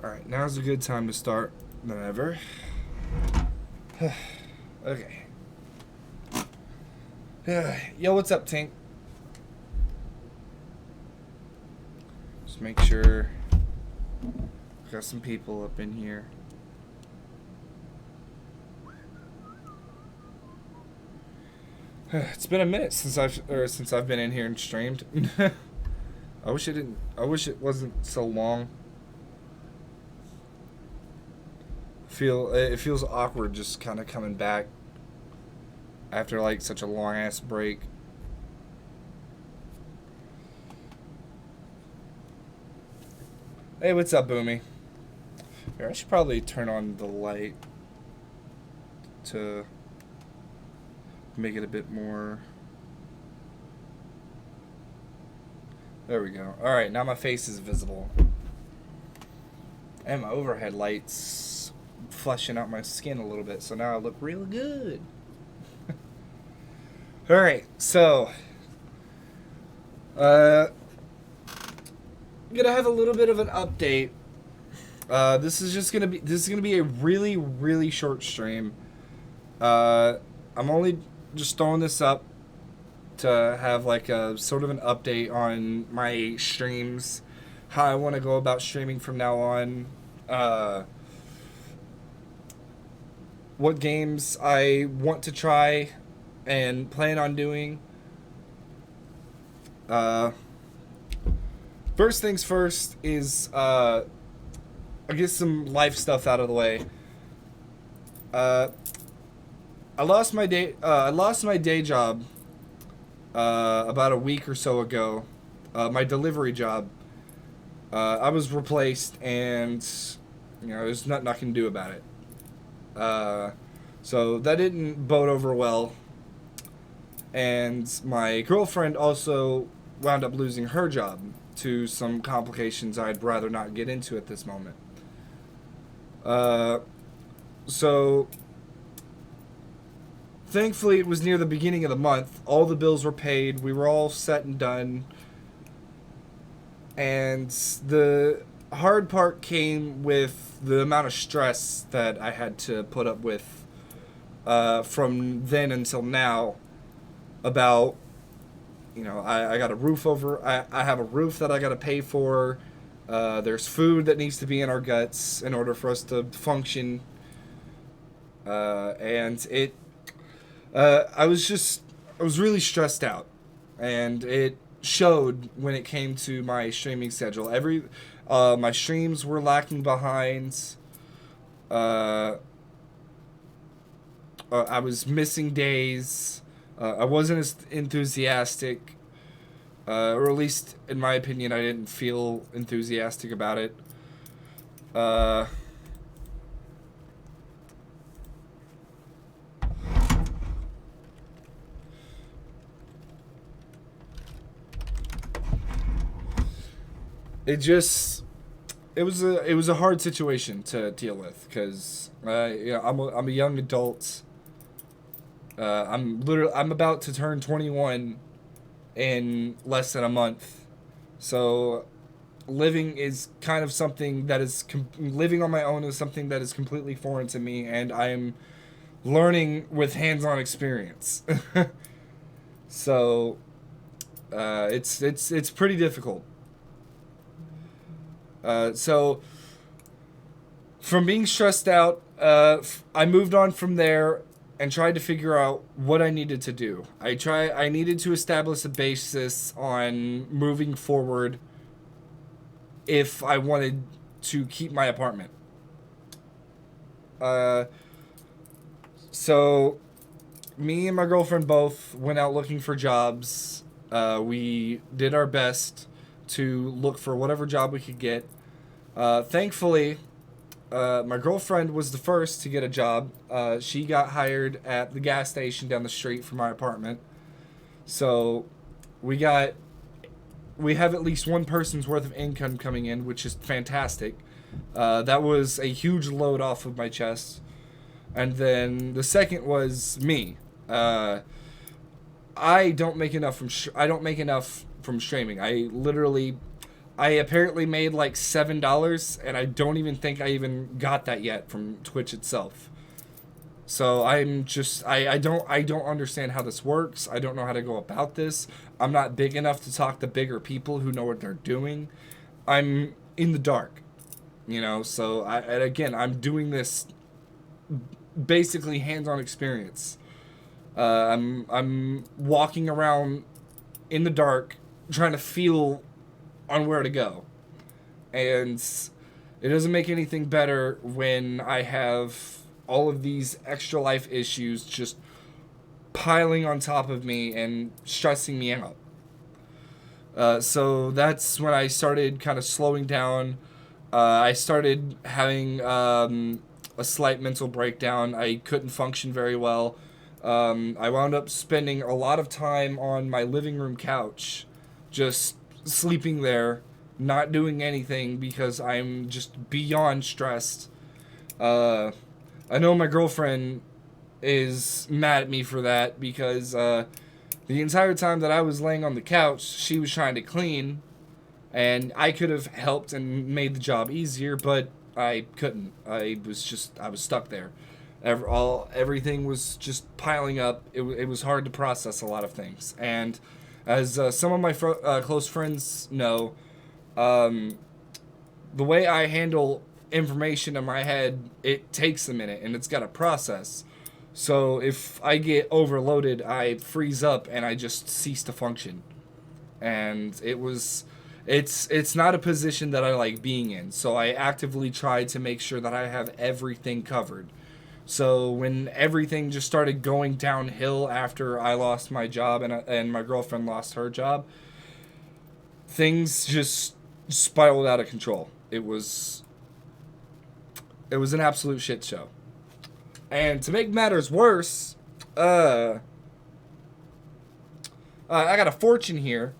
Alright, now's a good time to start than ever. Okay. Yo, what's up, Tink? Just make sure got some people up in here. It's been a minute since I've been in here and streamed. I wish it wasn't so long. It feels awkward just kind of coming back after like such a long ass break. Hey, what's up, Boomy? Here, I should probably turn on the light to make it a bit more. There we go. Alright, now my face is visible. And my overhead lights fleshing out my skin a little bit, so now I look real good. Alright, so I'm gonna have a little bit of an update. This is gonna be a really, really short stream. I'm only just throwing this up to have like a sort of an update on my streams, how I want to go about streaming from now on, what games I want to try and plan on doing. First things first is I get some life stuff out of the way. I lost my day job about a week or so ago. My delivery job. I was replaced, and there's nothing I can do about it. So that didn't bode over well. And my girlfriend also wound up losing her job to some complications I'd rather not get into at this moment. So thankfully it was near the beginning of the month. All the bills were paid. We were all set and done. And the hard part came with the amount of stress that I had to put up with from then until now about, I got a roof over, I have a roof that I got to pay for. There's food that needs to be in our guts in order for us to function. And I was really stressed out, and it showed when it came to my streaming schedule. My streams were lacking behind. I was missing days. I wasn't as enthusiastic, or at least in my opinion, I didn't feel enthusiastic about it. It was a hard situation to deal with, because I'm a young adult. I'm about to turn 21 in less than a month, so living is kind of something that is living on my own is something that is completely foreign to me, and I'm learning with hands-on experience. So it's pretty difficult. So from being stressed out, I moved on from there and tried to figure out what I needed to do. I needed to establish a basis on moving forward if I wanted to keep my apartment. So me and my girlfriend both went out looking for jobs. We did our best to look for whatever job we could get. Thankfully, my girlfriend was the first to get a job. She got hired at the gas station down the street from my apartment. So we have at least one person's worth of income coming in, which is fantastic. That was a huge load off of my chest. And then the second was me. I don't make enough from streaming. I literally I apparently made like $7, and I don't even think I even got that yet from Twitch itself. So I'm just I don't understand how this works. I don't know how to go about this. I'm not big enough to talk to bigger people who know what they're doing. I'm in the dark, you know. So and again, I'm doing this basically hands-on experience. I'm walking around in the dark, trying to feel on where to go, and it doesn't make anything better when I have all of these extra life issues just piling on top of me and stressing me out. So that's when I started kind of slowing down. I started having a slight mental breakdown. I couldn't function very well. I wound up spending a lot of time on my living room couch, just sleeping there, not doing anything because I'm just beyond stressed. I know my girlfriend is mad at me for that because the entire time that I was laying on the couch, she was trying to clean, and I could have helped and made the job easier, but I couldn't. I was stuck there. Everything was just piling up. It was hard to process a lot of things, and as some of my close friends know, the way I handle information in my head, it takes a minute and it's got to process. So if I get overloaded, I freeze up and I just cease to function. And it's not a position that I like being in. So I actively try to make sure that I have everything covered. So when everything just started going downhill after I lost my job and my girlfriend lost her job, things just spiraled out of control. It was an absolute shit show. And to make matters worse, I got a fortune here.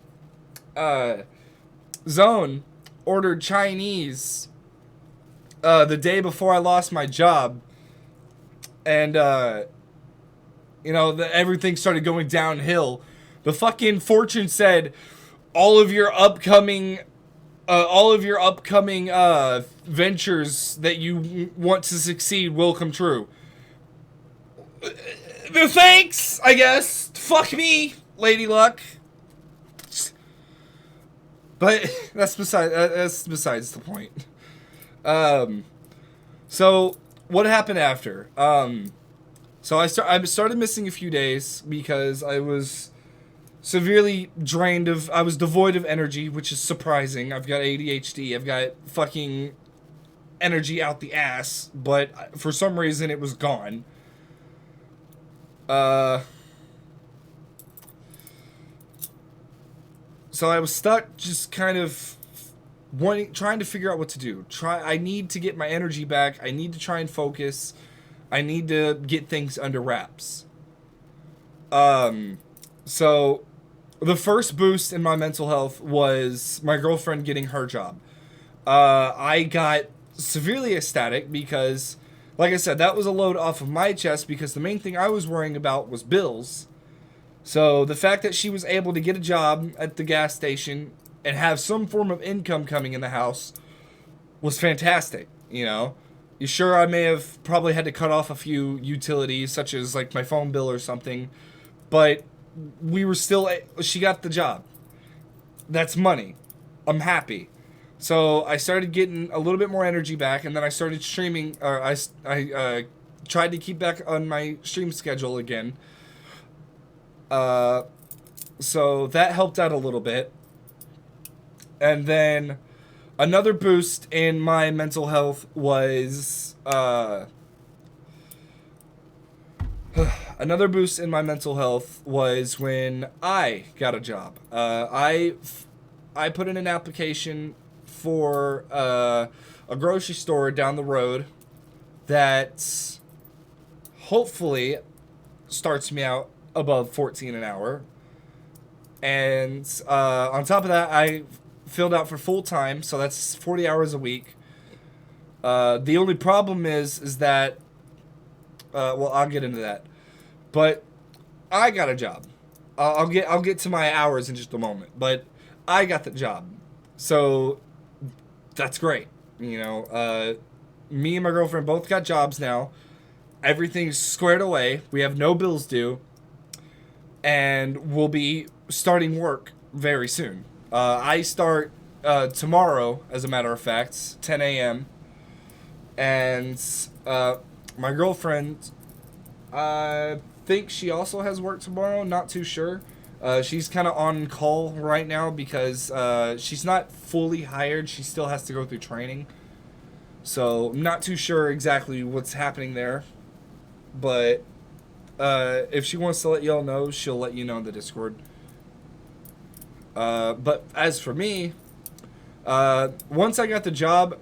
Zone ordered Chinese the day before I lost my job. And, everything started going downhill. The fucking fortune said all of your upcoming ventures that you want to succeed will come true. Thanks, I guess. Fuck me, Lady Luck. But that's besides the point. So what happened after? So I started missing a few days because I was severely drained I was devoid of energy, which is surprising. I've got ADHD. I've got fucking energy out the ass, but for some reason it was gone. So I was stuck just kind of trying to figure out what to do. I need to get my energy back. I need to try and focus. I need to get things under wraps. So the first boost in my mental health was my girlfriend getting her job. I got severely ecstatic because, like I said, that was a load off of my chest because the main thing I was worrying about was bills. So the fact that she was able to get a job at the gas station and have some form of income coming in the house was fantastic, you know? You sure I may have probably had to cut off a few utilities, such as like my phone bill or something, but we were still, she got the job. That's money. I'm happy. So I started getting a little bit more energy back, and then I started streaming, or I tried to keep back on my stream schedule again. So that helped out a little bit. And then another boost in my mental health was, when I got a job. I put in an application for a grocery store down the road that hopefully starts me out above 14 an hour. And on top of that, I filled out for full time, so that's 40 hours a week. The only problem is that, I'll get into that, but I got a job. I'll get to my hours in just a moment, but I got the job. So that's great. You know, me and my girlfriend both got jobs now. Everything's squared away. We have no bills due. And we'll be starting work very soon. I start tomorrow, as a matter of fact, 10 a.m. And my girlfriend, I think she also has work tomorrow. Not too sure. She's kind of on call right now because she's not fully hired. She still has to go through training. So I'm not too sure exactly what's happening there. But if she wants to let y'all know, she'll let you know in the Discord. But as for me, once I got the job,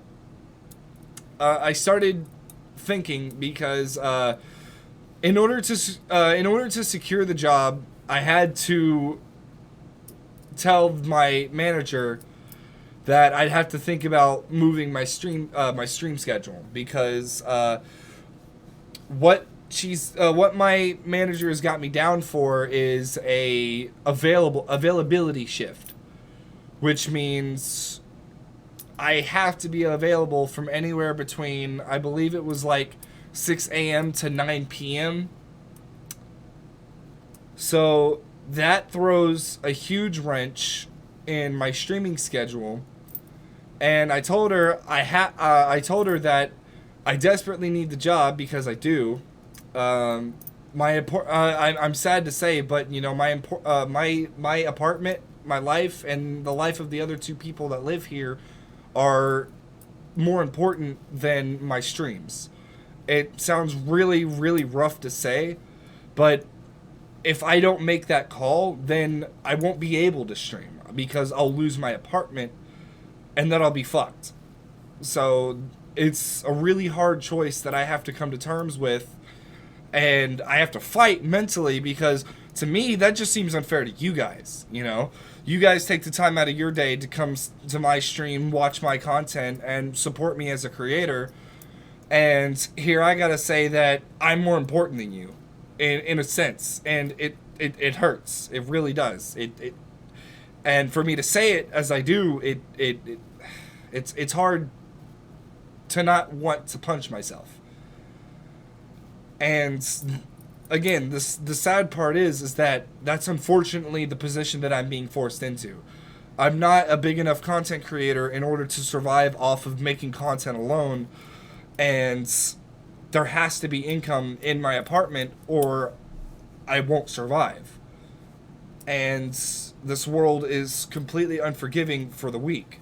I started thinking because in order to secure the job, I had to tell my manager that I'd have to think about moving my stream schedule because what my manager has got me down for is a availability shift, which means I have to be available from anywhere between, I believe it was like 6 a.m. to 9 p.m. So that throws a huge wrench in my streaming schedule. And I told her I told her that I desperately need the job because I do. I'm sad to say, but you know my apartment, my life, and the life of the other two people that live here are more important than my streams. It sounds really, really rough to say, but if I don't make that call, then I won't be able to stream because I'll lose my apartment and then I'll be fucked. So it's a really hard choice that I have to come to terms with, and I have to fight mentally because to me that just seems unfair to you guys. You know, you guys take the time out of your day to come to my stream, watch my content, and support me as a creator, and here I gotta say that I'm more important than you in a sense, and it hurts. It really does. And for me to say it as I do, it's hard to not want to punch myself. And again, the sad part is that that's unfortunately the position that I'm being forced into. I'm not a big enough content creator in order to survive off of making content alone, and there has to be income in my apartment or I won't survive. And this world is completely unforgiving for the weak.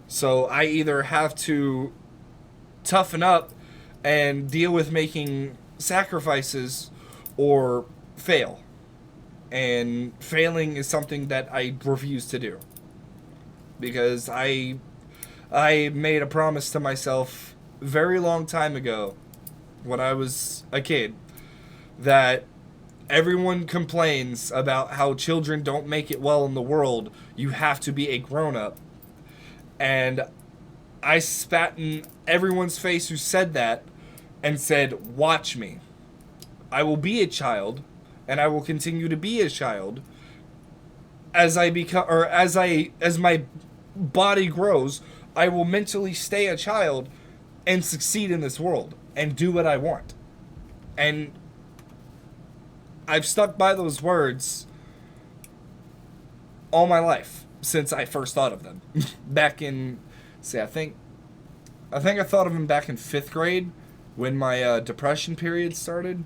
So I either have to toughen up and deal with making sacrifices or fail. And failing is something that I refuse to do. Because I made a promise to myself very long time ago when I was a kid that everyone complains about how children don't make it well in the world. You have to be a grown-up. And I spat in everyone's face who said that and said, watch me. I will be a child, and I will continue to be a child as I become, or as my body grows. I will mentally stay a child and succeed in this world and do what I want. And I've stuck by those words all my life since I first thought of them. Back in, I think I thought of them back in 5th grade when my depression period started.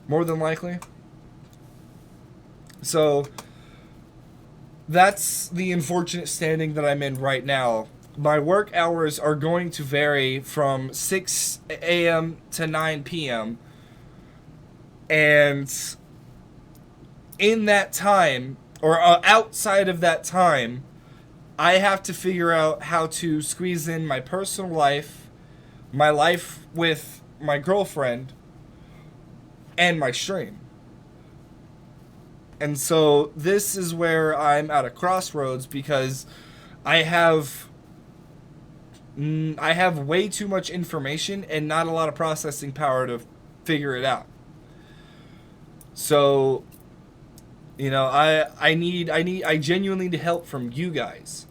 More than likely. So that's the unfortunate standing that I'm in right now. My work hours are going to vary from 6 a.m. to 9 p.m. And in that time, or outside of that time, I have to figure out how to squeeze in my personal life, my life with my girlfriend, and my stream. And so this is where I'm at a crossroads because I have way too much information and not a lot of processing power to figure it out. So, You know, I genuinely need help from you guys,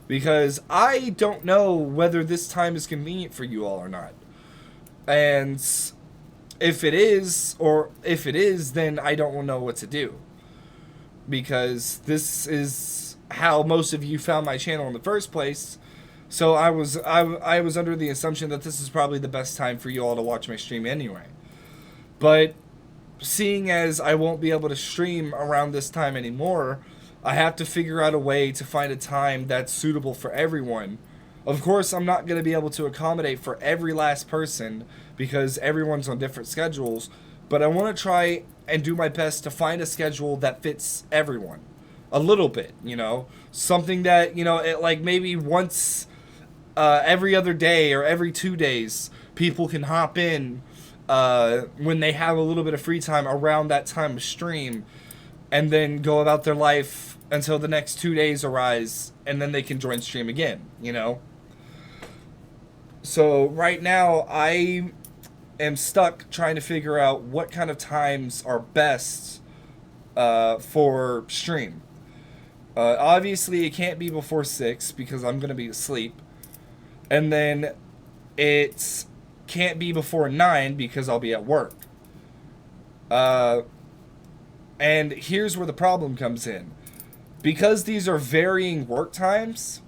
because I don't know whether this time is convenient for you all or not. And if it is, then I don't know what to do, because this is how most of you found my channel in the first place. So I was under the assumption that this is probably the best time for you all to watch my stream anyway. But seeing as I won't be able to stream around this time anymore, I have to figure out a way to find a time that's suitable for everyone. Of course, I'm not going to be able to accommodate for every last person because everyone's on different schedules, but I want to try and do my best to find a schedule that fits everyone a little bit, you know, something that, you know, it, like maybe once every other day or every 2 days, people can hop in when they have a little bit of free time around that time of stream, and then go about their life until the next 2 days arise, and then they can join stream again, you know? So right now, I am stuck trying to figure out what kind of times are best for stream. Obviously, it can't be before 6 because I'm going to be asleep. And then it can't be before 9 because I'll be at work. And here's where the problem comes in. Because these are varying work times,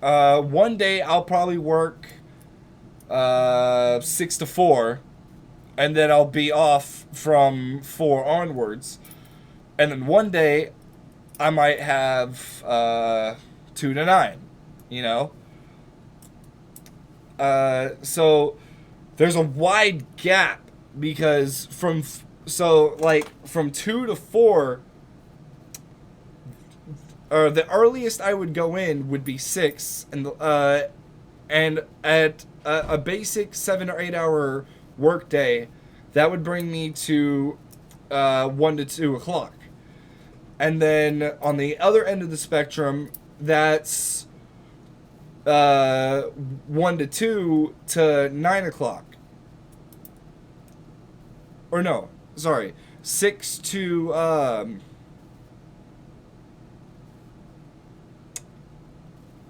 one day I'll probably work 6 to 4, and then I'll be off from 4 onwards. And then one day I might have 2 to 9, you know? So there's a wide gap because from 2 to 4, or the earliest I would go in would be 6, and at a basic 7 or 8 hour work day, that would bring me to 1 to 2 o'clock. And then on the other end of the spectrum, that's 1 to 2 to 9 o'clock. Or no, sorry, 6 to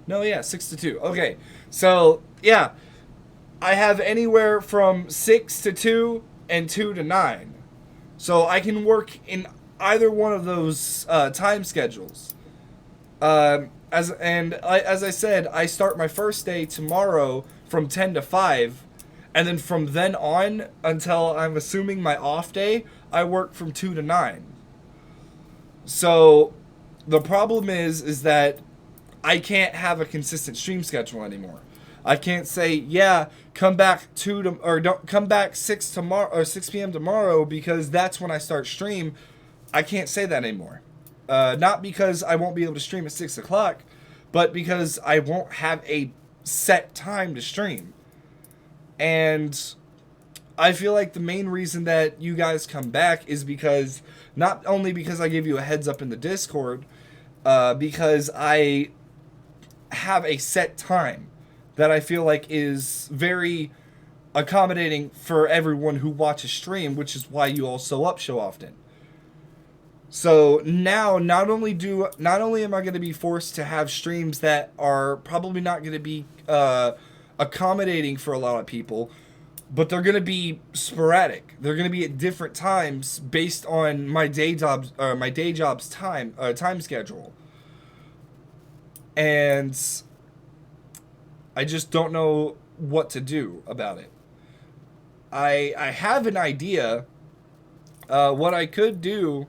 no, yeah, 6 to 2. Okay, so yeah, I have anywhere from 6 to 2 and 2 to 9. So I can work in either one of those time schedules. As I said, I start my first day tomorrow from 10 to 5, and then from then on until I'm assuming my off day, I work from 2 to 9. So the problem is that I can't have a consistent stream schedule anymore. I can't say, yeah, come back don't come back 6 tomorrow or 6 p.m. tomorrow because that's when I start stream. I can't say that anymore. Not because I won't be able to stream at 6 o'clock, but because I won't have a set time to stream. And I feel like the main reason that you guys come back is because, not only because I give you a heads up in the Discord, because I have a set time that I feel like is very accommodating for everyone who watches stream, which is why you all show up so often. So now, not only am I going to be forced to have streams that are probably not going to be accommodating for a lot of people, but they're going to be sporadic. They're going to be at different times based on my day job's time schedule. And I just don't know what to do about it. I have an idea. What I could do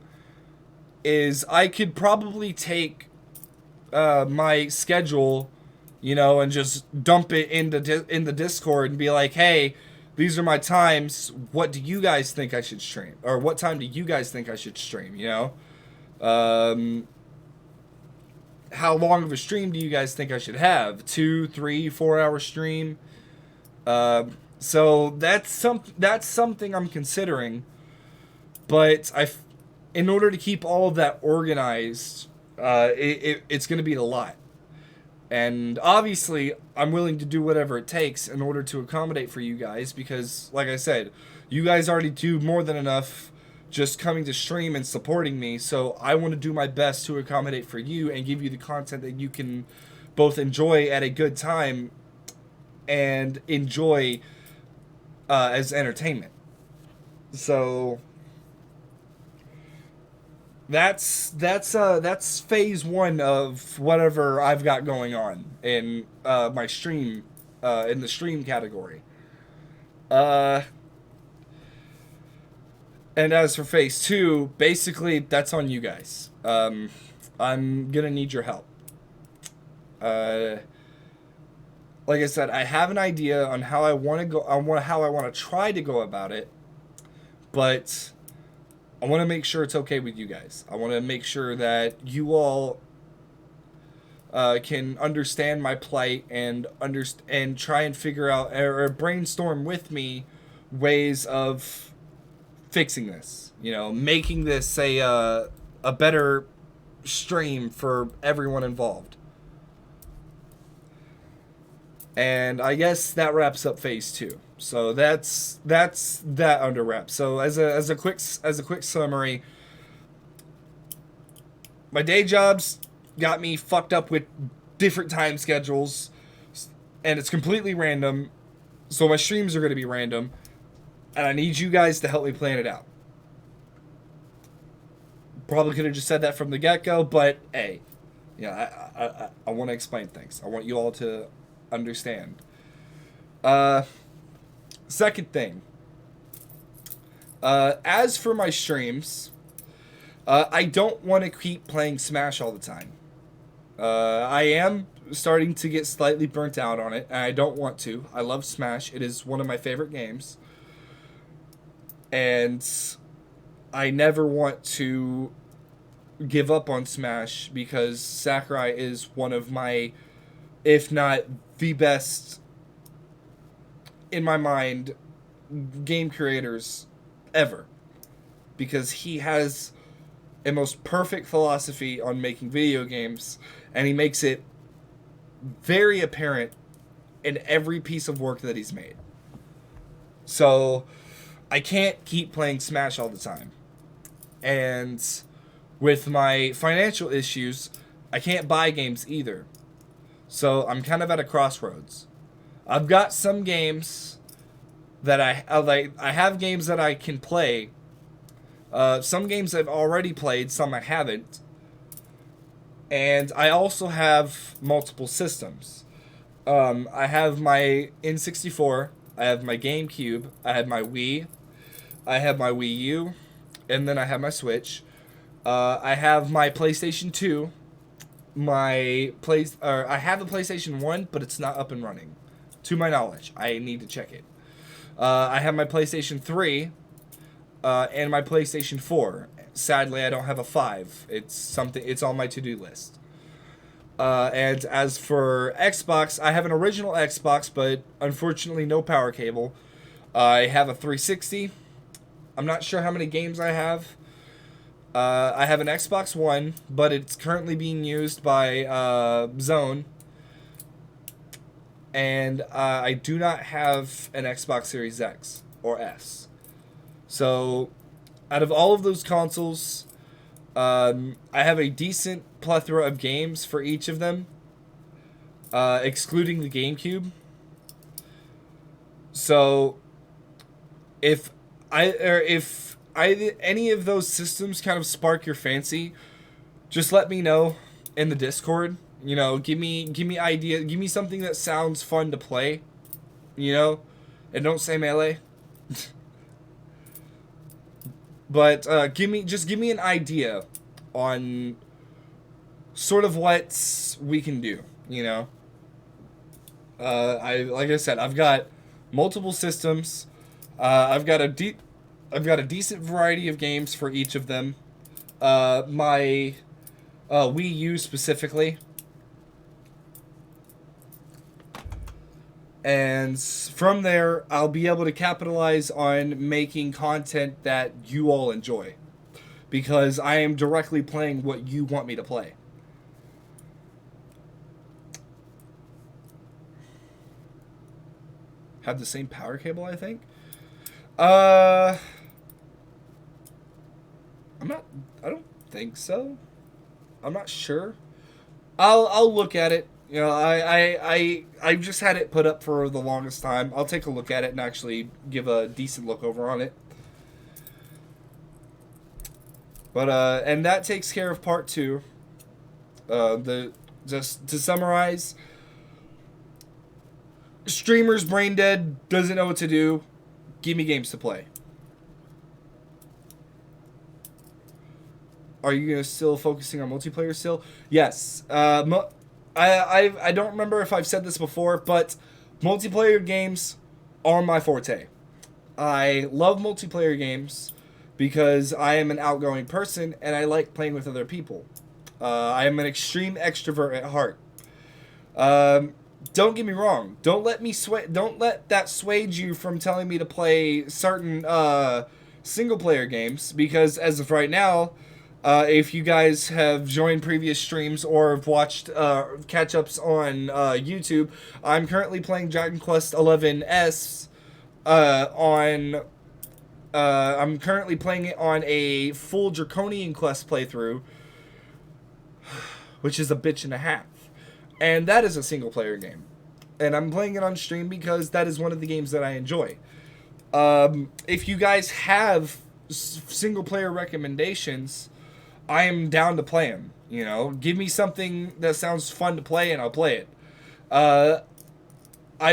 is I could probably take my schedule, you know, and just dump it in the Discord and be like, hey, these are my times. What do you guys think I should stream? Or what time do you guys think I should stream, you know? How long of a stream do you guys think I should have? 2, 3, 4 hour stream? So that's something I'm considering. But in order to keep all of that organized, it's going to be a lot. And obviously, I'm willing to do whatever it takes in order to accommodate for you guys because, like I said, you guys already do more than enough just coming to stream and supporting me. So I want to do my best to accommodate for you and give you the content that you can both enjoy at a good time and enjoy as entertainment. So that's phase one of whatever I've got going on in my stream, in the stream category. Uh, and as for phase two, basically that's on you guys. I'm gonna need your help. Uh, like I said, I have an idea on how I want to go. How I want to try to go about it, but I want to make sure it's okay with you guys. I want to make sure that you all can understand my plight and try and figure out or brainstorm with me ways of fixing this. You know, making this a better stream for everyone involved. And I guess that wraps up phase two. So that's that under wraps. So as a quick summary, my day jobs got me fucked up with different time schedules, and it's completely random. So my streams are going to be random, and I need you guys to help me plan it out. Probably could have just said that from the get-go, but hey, I want to explain things. I want you all to understand. Second thing. As for my streams, I don't want to keep playing Smash all the time. I am starting to get slightly burnt out on it, and I don't want to. I love Smash. It is one of my favorite games. And I never want to give up on Smash because Sakurai is one of my, if not the best, in my mind, game creators ever. Because he has a most perfect philosophy on making video games, and he makes it very apparent in every piece of work that he's made. So I can't keep playing Smash all the time. And with my financial issues, I can't buy games either. So I'm kind of at a crossroads. I've got some games that I have games that I can play. Some games I've already played, some I haven't. And I also have multiple systems. I have my N64, I have my GameCube, I have my Wii, I have my Wii U, and then I have my Switch. I have my PlayStation 2. I have a PlayStation 1, but it's not up and running. To my knowledge. I need to check it. I have my PlayStation 3 and my PlayStation 4. Sadly, I don't have a 5. It's on my to-do list. And as for Xbox, I have an original Xbox, but unfortunately no power cable. I have a 360. I'm not sure how many games I have. I have an Xbox One, but it's currently being used by Zone. And I do not have an Xbox Series X or S. So, out of all of those consoles, I have a decent plethora of games for each of them, excluding the GameCube. So, if any of those systems kind of spark your fancy, just let me know in the Discord. You know, give me idea, give me something that sounds fun to play. You know, and don't say Melee. But give me an idea on sort of what we can do. You know, like I said, I've got multiple systems. I've got a decent variety of games for each of them. My Wii U specifically. And from there, I'll be able to capitalize on making content that you all enjoy. Because I am directly playing what you want me to play. Have the same power cable, I think? I'm not. I don't think so. I'm not sure. I'll look at it. You know, I just had it put up for the longest time. I'll take a look at it and actually give a decent look over on it. But and that takes care of part 2. Just to summarize, streamer's brain dead, doesn't know what to do. Give me games to play. Are you gonna still focusing on multiplayer still? Yes. I don't remember if I've said this before, but multiplayer games are my forte. I love multiplayer games because I am an outgoing person and I like playing with other people. I am an extreme extrovert at heart. Don't get me wrong. Don't let that sway you from telling me to play certain single player games, because as of right now, if you guys have joined previous streams or have watched catch-ups on YouTube, I'm currently playing Dragon Quest XI S on... I'm currently playing it on a full Draconian Quest playthrough, which is a bitch and a half. And that is a single-player game. And I'm playing it on stream because that is one of the games that I enjoy. If you guys have single-player recommendations, I am down to play them. You know, give me something that sounds fun to play and I'll play it. I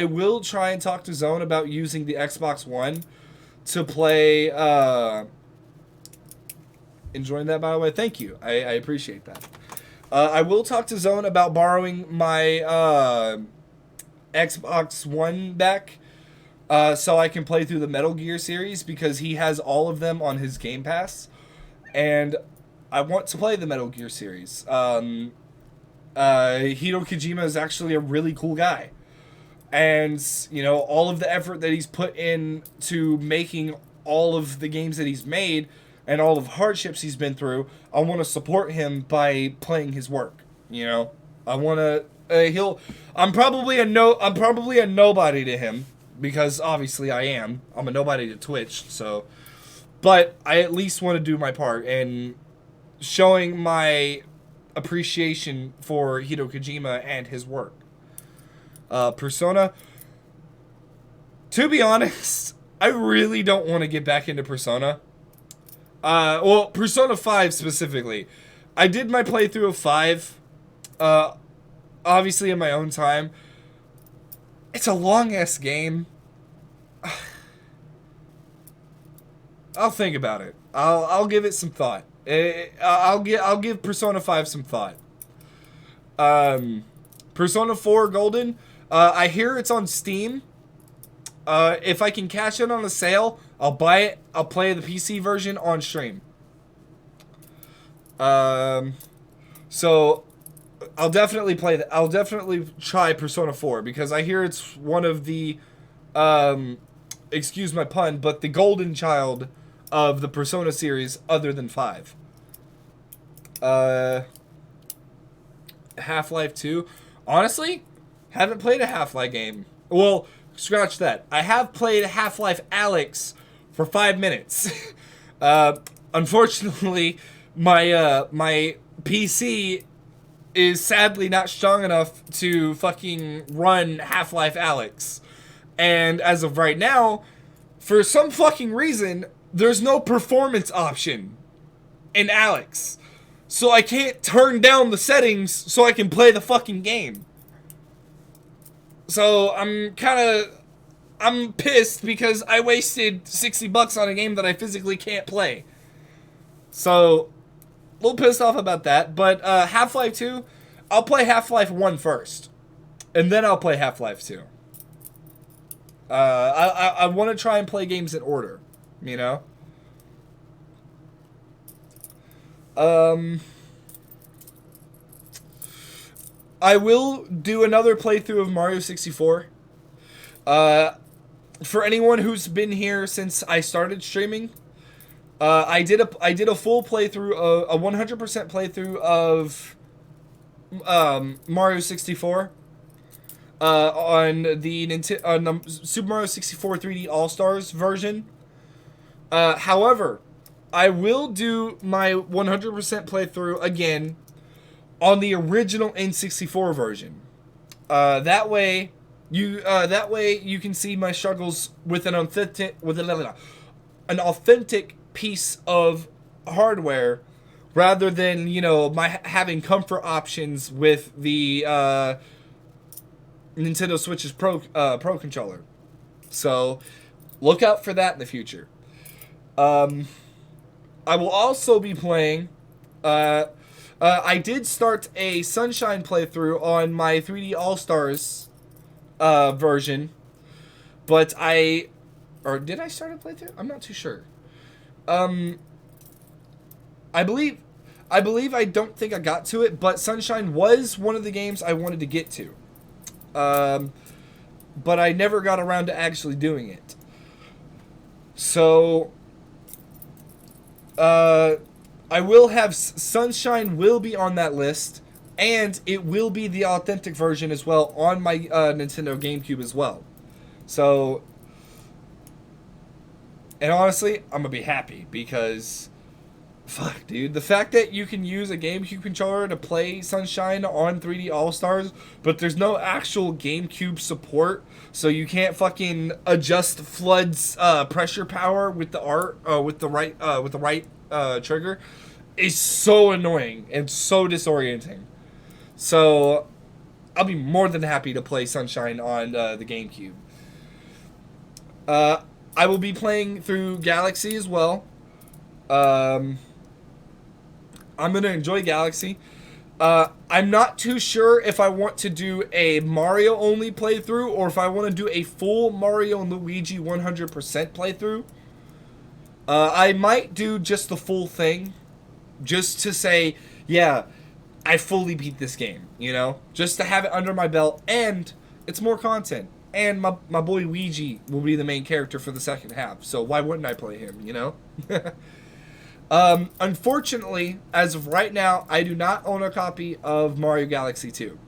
will try and talk to Zone about using the Xbox One to play... enjoying that, by the way? Thank you. I appreciate that. I will talk to Zone about borrowing my Xbox One back so I can play through the Metal Gear series, because he has all of them on his Game Pass. And I want to play the Metal Gear series. Hideo Kojima is actually a really cool guy. And, you know, all of the effort that he's put in to making all of the games that he's made and all of the hardships he's been through, I want to support him by playing his work. You know, I want to. I'm probably a nobody to him, because obviously I am. I'm a nobody to Twitch. So, but I at least want to do my part in showing my appreciation for Hideo Kojima and his work. Persona. To be honest, I really don't want to get back into Persona. Well, Persona 5 specifically. I did my playthrough of 5, obviously in my own time. It's a long-ass game. I'll think about it. I'll give it some thought. I'll give Persona 5 some thought. Persona 4 Golden. I hear it's on Steam. If I can catch it on a sale, I'll buy it. I'll play the PC version on stream. So I'll definitely play that. I'll definitely try Persona 4, because I hear it's one of the, excuse my pun, but the golden child of the Persona series other than 5. Half-Life 2. Honestly, haven't played a Half-Life game. Well, scratch that. I have played Half-Life Alyx for 5 minutes. Unfortunately, my PC is sadly not strong enough to fucking run Half-Life Alyx. And as of right now, for some fucking reason, there's no performance option in Alyx. So I can't turn down the settings so I can play the fucking game. So I'm pissed because I wasted $60 on a game that I physically can't play. So, a little pissed off about that. But Half-Life 2, I'll play Half-Life 1 first. And then I'll play Half-Life 2. I want to try and play games in order, you know? I will do another playthrough of Mario 64. For anyone who's been here since I started streaming, I did a full playthrough, a 100% playthrough of Mario 64 on the Super Mario 64 3D All Stars version. However, I will do my 100% playthrough again on the original N64 version. That way you can see my struggles with an authentic piece of hardware, rather than my having comfort options with the Nintendo Switch's Pro controller. So look out for that in the future. I will also be playing. I did start a Sunshine playthrough on my 3D All Stars version, but did I start a playthrough? I'm not too sure. I believe I don't think I got to it, but Sunshine was one of the games I wanted to get to. But I never got around to actually doing it. So, I will have Sunshine will be on that list, and it will be the authentic version as well on my Nintendo GameCube as well. So, and honestly, I'm gonna be happy because, fuck, dude, the fact that you can use a GameCube controller to play Sunshine on 3D All Stars, but there's no actual GameCube support, so you can't fucking adjust Flood's pressure power with the right trigger, is so annoying and so disorienting. So I'll be more than happy to play Sunshine on the GameCube. I will be playing through Galaxy as well. I'm going to enjoy Galaxy. I'm not too sure if I want to do a Mario-only playthrough or if I want to do a full Mario and Luigi 100% playthrough. I might do just the full thing, just to say, yeah, I fully beat this game, Just to have it under my belt, and it's more content. And my boy Luigi will be the main character for the second half, so why wouldn't I play him, Unfortunately, as of right now, I do not own a copy of Mario Galaxy 2.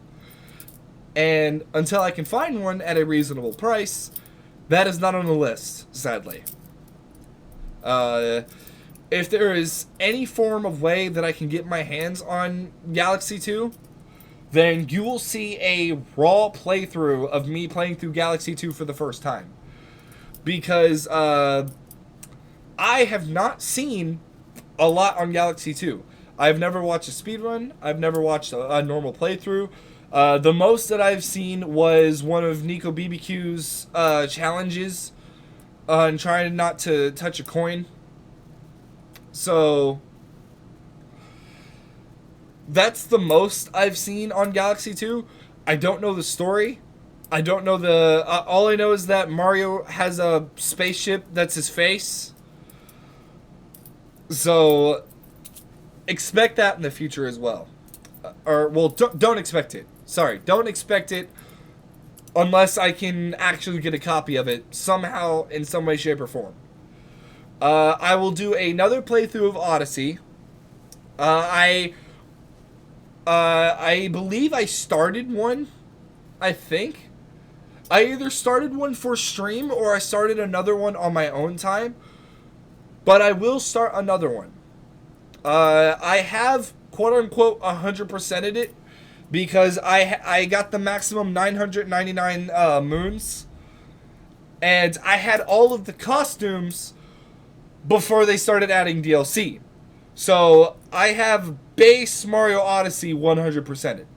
And until I can find one at a reasonable price, that is not on the list, sadly. If there is any form of way that I can get my hands on Galaxy 2, then you will see a raw playthrough of me playing through Galaxy 2 for the first time. Because I have not seen a lot on Galaxy 2. I've never watched a speedrun. I've never watched a normal playthrough. The most that I've seen was one of Nico BBQ's challenges and trying not to touch a coin. So that's the most I've seen on Galaxy 2. I don't know the story. I don't know all I know is that Mario has a spaceship that's his face. So expect that in the future as well. Don't expect it. Sorry, don't expect it unless I can actually get a copy of it somehow, in some way, shape, or form. I will do another playthrough of Odyssey. I believe I started one. I think I either started one for stream or I started another one on my own time. But I will start another one. I have quote unquote 100%ed it because I got the maximum 999 moons, and I had all of the costumes before they started adding DLC. So I have base Mario Odyssey 100%ed.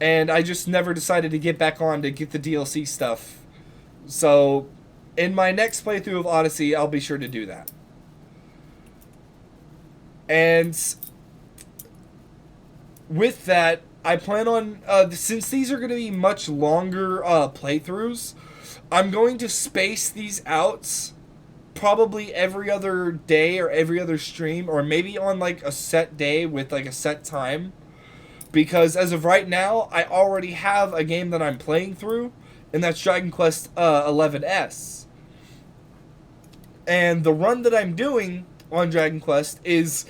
And I just never decided to get back on to get the DLC stuff. So in my next playthrough of Odyssey, I'll be sure to do that. And with that, I plan on, since these are going to be much longer playthroughs, I'm going to space these out probably every other day or every other stream, or maybe on like a set day with like a set time. Because as of right now, I already have a game that I'm playing through, and that's Dragon Quest 11S. And the run that I'm doing on Dragon Quest is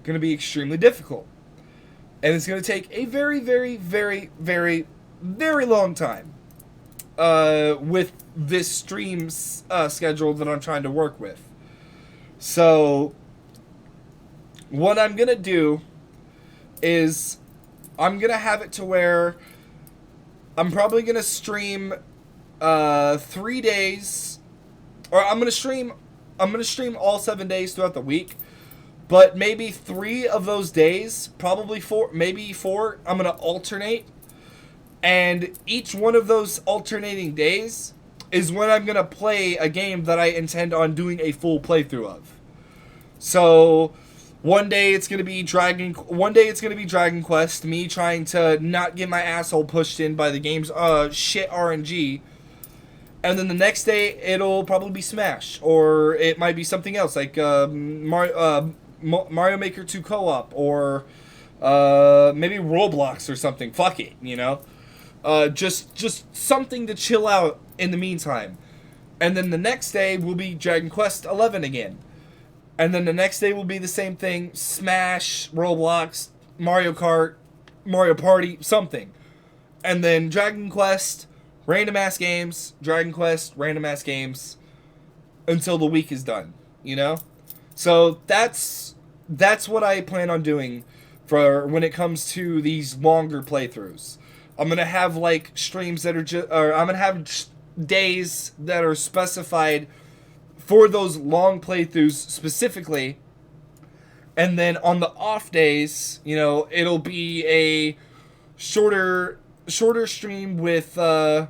going to be extremely difficult. And it's going to take a very, very, very, very, very long time. with this stream's schedule that I'm trying to work with. So what I'm gonna do is I'm gonna have it to where I'm probably gonna stream 3 days, or I'm gonna stream all 7 days throughout the week. But maybe 3 of those days, probably 4, maybe 4, I'm gonna alternate. And each one of those alternating days is when I'm gonna play a game that I intend on doing a full playthrough of. So one day it's gonna be Dragon Quest, me trying to not get my asshole pushed in by the game's shit RNG. And then the next day it'll probably be Smash, or it might be something else like Mario Maker 2 co-op, or maybe Roblox or something. Fuck it, you know. Just something to chill out in the meantime. And then the next day will be Dragon Quest 11 again. And then the next day will be the same thing: Smash, Roblox, Mario Kart, Mario Party, something. And then Dragon Quest, random ass games, Dragon Quest, random ass games, until the week is done. You know. So that's what I plan on doing for when it comes to these longer playthroughs. I'm gonna have like streams that are or I'm gonna have days that are specified for those long playthroughs specifically, and then on the off days, you know, it'll be a shorter stream with more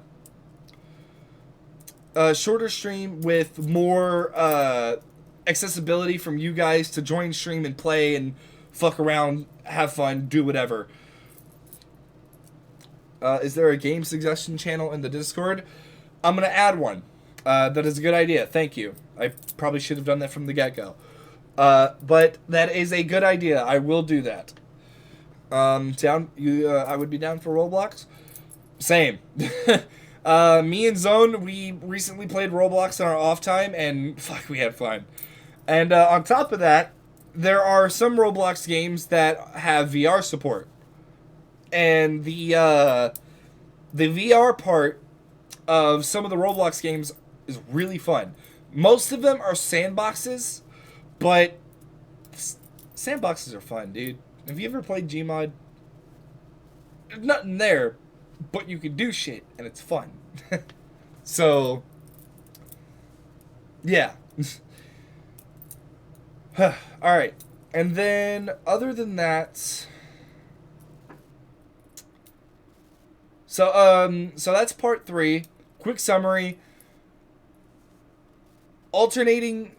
accessibility from you guys to join stream and play and fuck around, have fun, do whatever. Is there a game suggestion channel in the Discord? I'm going to add one. That is a good idea. Thank you. I probably should have done that from the get-go. But that is a good idea. I will do that. I would be down for Roblox. Same. Me and Zone, we recently played Roblox on our off time, and fuck, we had fun. And on top of that, there are some Roblox games that have VR support. And the VR part of some of the Roblox games is really fun. Most of them are sandboxes, but sandboxes are fun, dude. Have you ever played Gmod? There's nothing there, but you can do shit, and it's fun. So, yeah. Alright. And then, other than that... So that's part 3. Quick summary. Alternating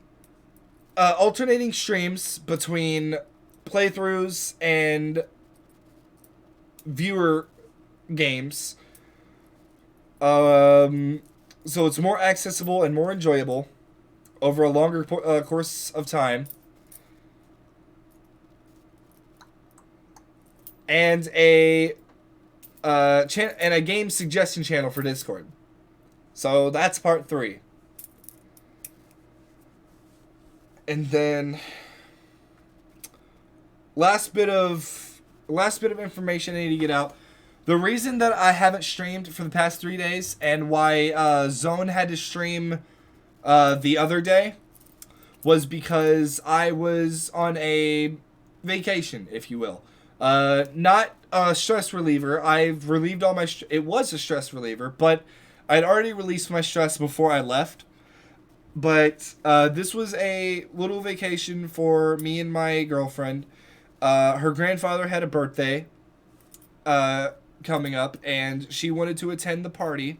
streams between playthroughs and viewer games. So it's more accessible and more enjoyable over a longer course of time. And a game suggestion channel for Discord. So that's part 3. And then last bit of information I need to get out. The reason that I haven't streamed for the past 3 days, and why Zone had to stream the other day, was because I was on a vacation, if you will. Not a stress reliever. I've relieved all my... It was a stress reliever, but I'd already released my stress before I left. But this was a little vacation for me and my girlfriend. Her grandfather had a birthday coming up, and she wanted to attend the party.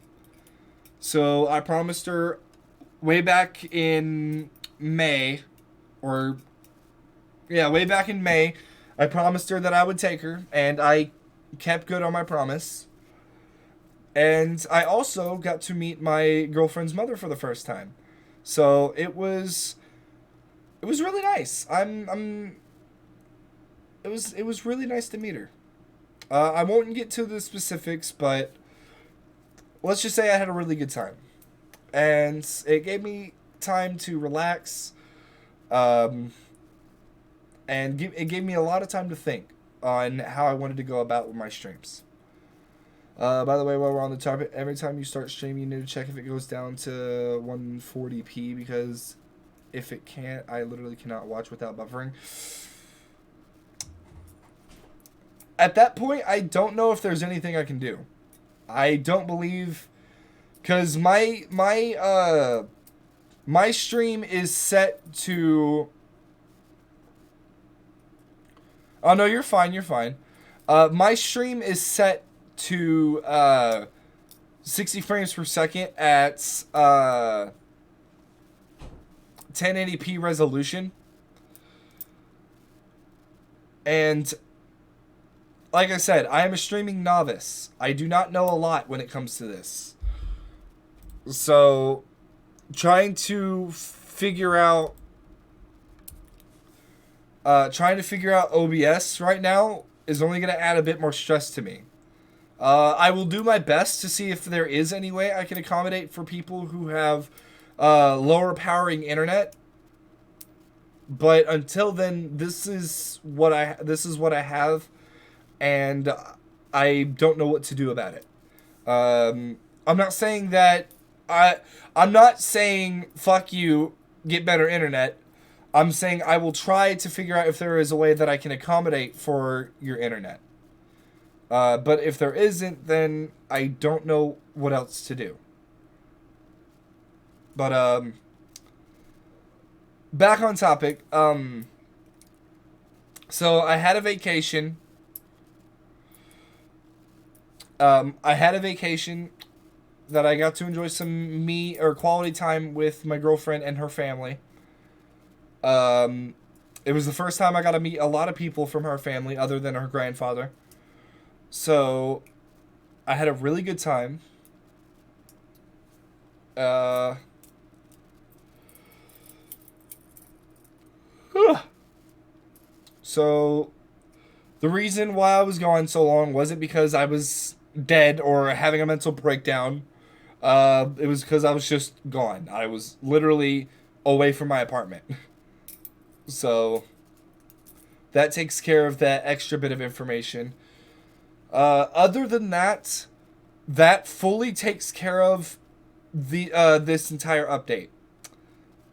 So I promised her way back in May, I promised her that I would take her, and I kept good on my promise. And I also got to meet my girlfriend's mother for the first time. So it was really nice. It was really nice to meet her. I won't get to the specifics, but let's just say I had a really good time. And it gave me time to relax. And it gave me a lot of time to think on how I wanted to go about with my streams. By the way, while we're on the topic, every time you start streaming, you need to check if it goes down to 140p, because if it can't, I literally cannot watch without buffering. At that point, I don't know if there's anything I can do. I don't believe, because my stream is set to... Oh, no, you're fine, you're fine. My stream is set to 60 frames per second at 1080p resolution. And like I said, I am a streaming novice. I do not know a lot when it comes to this. So, trying to figure out OBS right now is only going to add a bit more stress to me. I will do my best to see if there is any way I can accommodate for people who have lower powering internet. But until then, this is what I have, and I don't know what to do about it. I'm not saying that I'm not saying fuck you, get better internet. I'm saying I will try to figure out if there is a way that I can accommodate for your internet. But if there isn't, then I don't know what else to do. But, back on topic. So I had a vacation. I had a vacation that I got to enjoy some quality time with my girlfriend and her family. It was the first time I got to meet a lot of people from her family other than her grandfather. So, I had a really good time. So, the reason why I was gone so long wasn't because I was dead or having a mental breakdown. It was because I was just gone. I was literally away from my apartment. So, that takes care of that extra bit of information. Other than that, that fully takes care of the this entire update.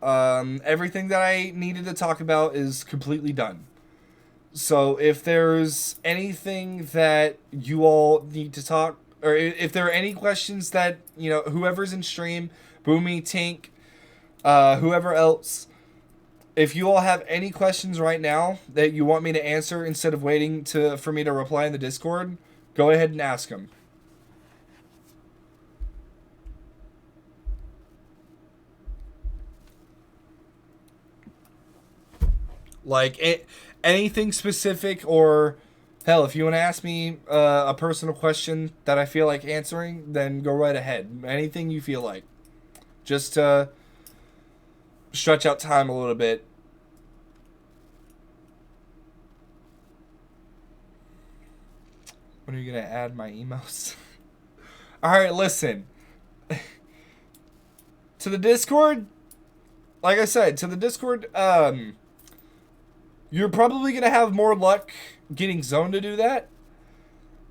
Everything that I needed to talk about is completely done. So if there's anything that you all need to talk, or if there are any questions that, you know, whoever's in stream, Boomy, Tink, whoever else, if you all have any questions right now that you want me to answer instead of waiting for me to reply in the Discord, go ahead and ask them. Like, anything specific, or hell, if you want to ask me a personal question that I feel like answering, then go right ahead. Anything you feel like. Just to stretch out time a little bit. When are you going to add my emails? Alright, listen. To the Discord, like I said, to the Discord, you're probably going to have more luck getting Zone to do that.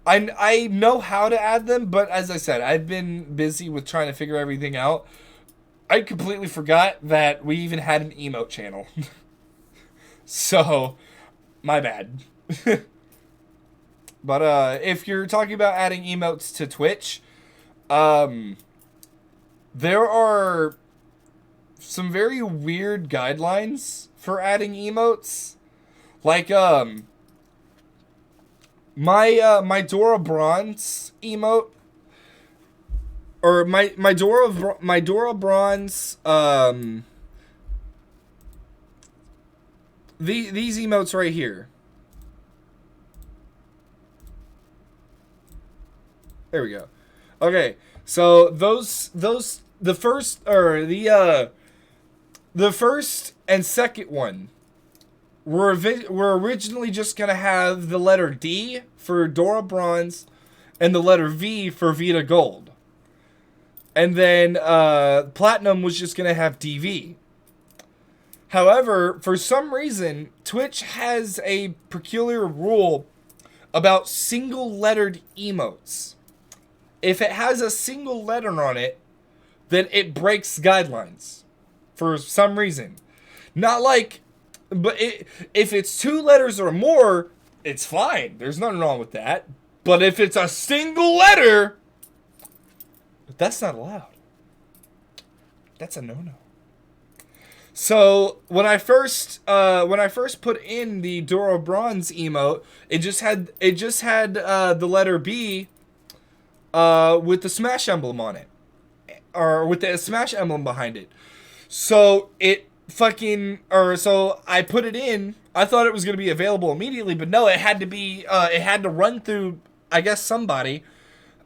I know how to add them, but as I said, I've been busy with trying to figure everything out. I completely forgot that we even had an emote channel. So, my bad. But if you're talking about adding emotes to Twitch, there are some very weird guidelines for adding emotes. Like, my Dora Bronze emote, or my Dora Bronze, these emotes right here. There we go. Okay, so the first and second one were originally just gonna have the letter D for Dora Bronze and the letter V for Vita Gold, and then Platinum was just gonna have DV. However, for some reason, Twitch has a peculiar rule about single-lettered emotes. if it has a single letter on it, then it breaks guidelines for some reason. Not like, but if it's 2 letters or more, it's fine. There's nothing wrong with that. But if it's a single letter, that's not allowed. That's a no-no. So when I first put in the Dora Bronze emote, it just had the letter B with the Smash emblem on it, or with the Smash emblem behind it. So so I put it in. I thought it was gonna be available immediately, but no, it had to be. It had to run through, I guess, somebody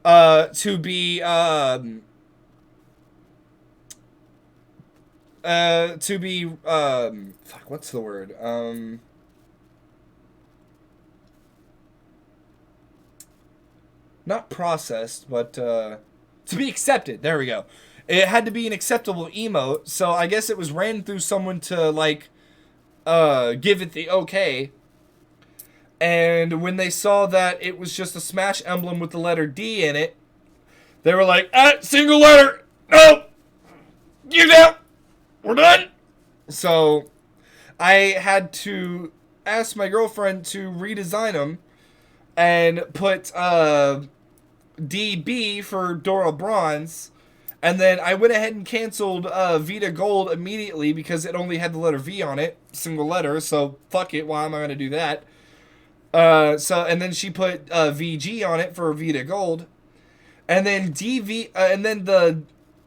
to be fuck, what's the word? Not processed, but to be accepted. There we go. It had to be an acceptable emote, so I guess it was ran through someone to like give it the okay. And when they saw that it was just a Smash emblem with the letter D in it, they were like, single letter, no, you down, we're done. So I had to ask my girlfriend to redesign them and put DB for Dora Bronze. And then I went ahead and canceled Vita Gold immediately because it only had the letter V on it, single letter. So fuck it, why am I going to do that? And then she put VG on it for Vita Gold, and then and then the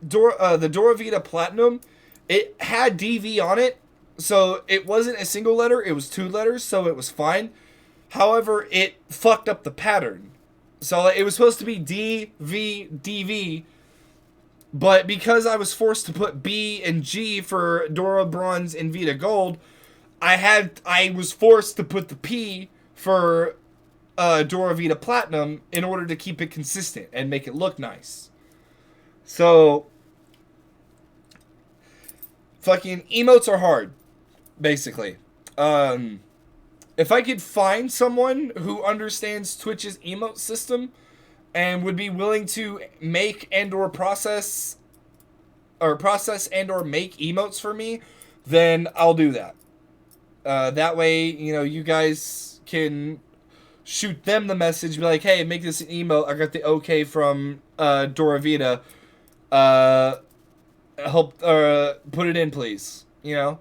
DoraVita Platinum, it had DV on it, so it wasn't a single letter, it was 2 letters, so it was fine. However, it fucked up the pattern. So it was supposed to be DV, but because I was forced to put B and G for Dora Bronze and Vita Gold, I was forced to put the P for DoraVita Platinum in order to keep it consistent and make it look nice. So, fucking emotes are hard, basically. If I could find someone who understands Twitch's emote system and would be willing to make and or process and or make emotes for me, then I'll do that. That way, you guys can shoot them the message, be like, hey, make this an emote. I got the okay from DoraVita. Help put it in, please. I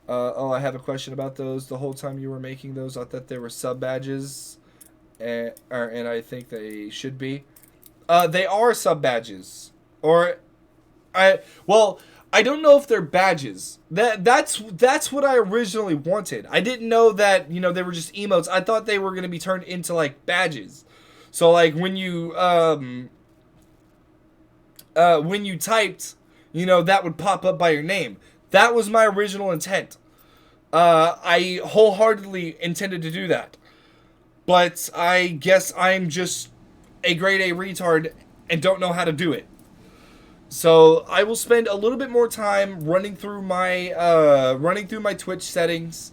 have a question about those. The whole time you were making those, I thought they were sub badges, and I think they should be. They are sub badges, I don't know if they're badges. That's what I originally wanted. I didn't know that, they were just emotes. I thought they were going to be turned into like badges. So like when you typed, that would pop up by your name. That was my original intent. I wholeheartedly intended to do that. But I guess I'm just a grade A retard and don't know how to do it. So I will spend a little bit more time running through my Twitch settings,